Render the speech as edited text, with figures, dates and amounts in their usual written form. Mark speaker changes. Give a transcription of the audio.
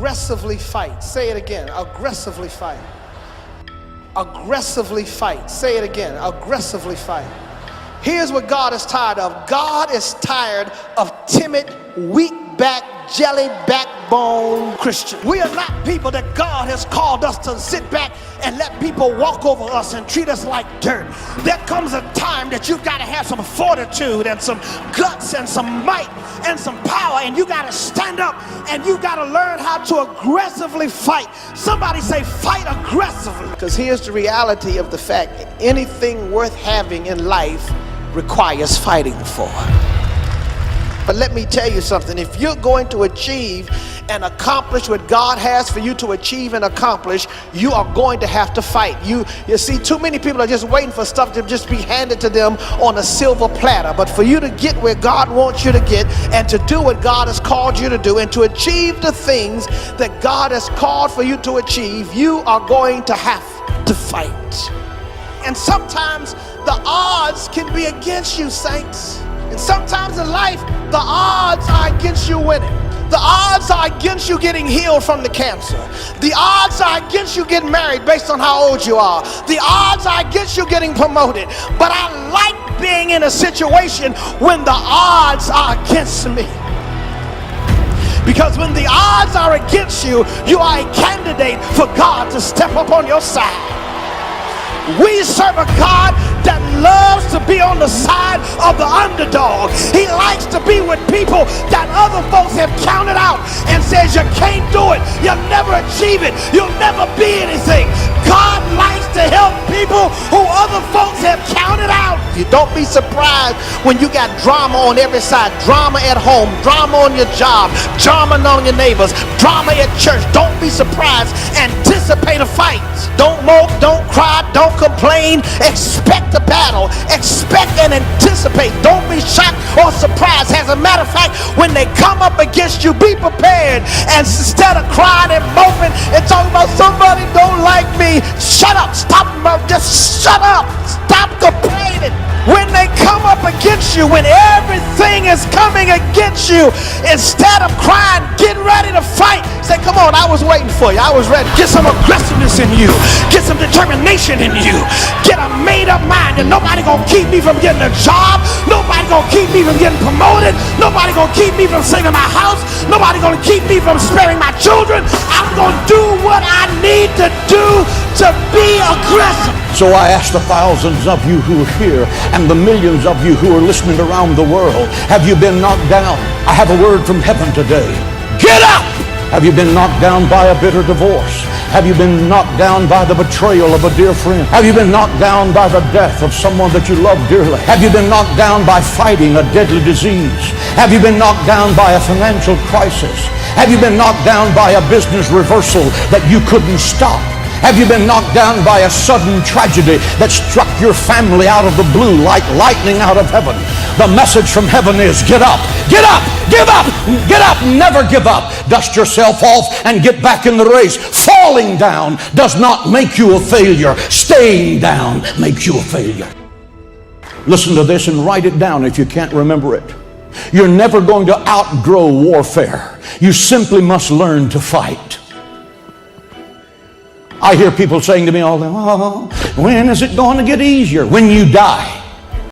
Speaker 1: aggressively fight. Say it again. Aggressively fight. Aggressively fight. Say it again. Aggressively fight. Here's what God is tired of. God is tired of timid, weak-backed, jelly-backbone Christians. We are not people that God has called us to sit back and let people walk over us and treat us like dirt. There comes a time that you've got to have some fortitude and some guts and some might and some power, and you got to stand up and you got to learn how to aggressively fight. Somebody say, fight aggressively. Because here's the reality of the fact: anything worth having in life requires fighting for. But let me tell you something. If you're going to achieve and accomplish what God has for you to achieve and accomplish, you are going to have to fight. You see, too many people are just waiting for stuff to just be handed to them on a silver platter. But for you to get where God wants you to get, and to do what God has called you to do, and to achieve the things that God has called for you to achieve, you are going to have to fight. And sometimes the odds can be against you, saints. And sometimes in life, the odds are against you winning. The odds are against you getting healed from the cancer. The odds are against you getting married based on how old you are. The odds are against you getting promoted. But I like being in a situation when the odds are against me. Because when the odds are against you, you are a candidate for God to step up on your side. We serve a God that loves to be on the side of the underdog. He likes to be with people that other folks have counted out and says, you can't do it, you'll never achieve it, you'll never be anything. God likes to help people who other folks have counted out. You don't be surprised when you got drama on every side. Drama at home, drama on your job, drama on your neighbors, drama at church. Don't be surprised. Anticipate a fight. Don't mope, don't cry, don't complain. Expect a battle. Expect and anticipate. Don't be shocked or surprised. As a matter of fact, when they come up against you, be prepared. And instead of crying and moping and talking about somebody don't like me, shut up. Stop. Just shut up. Stop complaining. When they come up against you, when everything is coming against you, instead of crying, get ready to fight. Say, come on, I was waiting for you. I was ready. Get some aggressiveness in you. Get some determination in you. Get a made-up mind that nobody gonna keep me from getting a job. Nobody gonna keep me from getting promoted. Nobody gonna keep me from saving my house. Nobody gonna keep me from sparing my children. I'm gonna do what I need to do to be aggressive.
Speaker 2: So I ask the thousands of you who are here and the millions of you who are listening around the world, have you been knocked down? I have a word from heaven today. Get up! Have you been knocked down by a bitter divorce? Have you been knocked down by the betrayal of a dear friend? Have you been knocked down by the death of someone that you love dearly? Have you been knocked down by fighting a deadly disease? Have you been knocked down by a financial crisis? Have you been knocked down by a business reversal that you couldn't stop? Have you been knocked down by a sudden tragedy that struck your family out of the blue like lightning out of heaven? The message from heaven is, get up, get up, give up, get up, never give up. Dust yourself off and get back in the race. Falling down does not make you a failure. Staying down makes you a failure. Listen to this and write it down if you can't remember it. You're never going to outgrow warfare. You simply must learn to fight. I hear people saying to me all the time, oh, when is it going to get easier? When you die.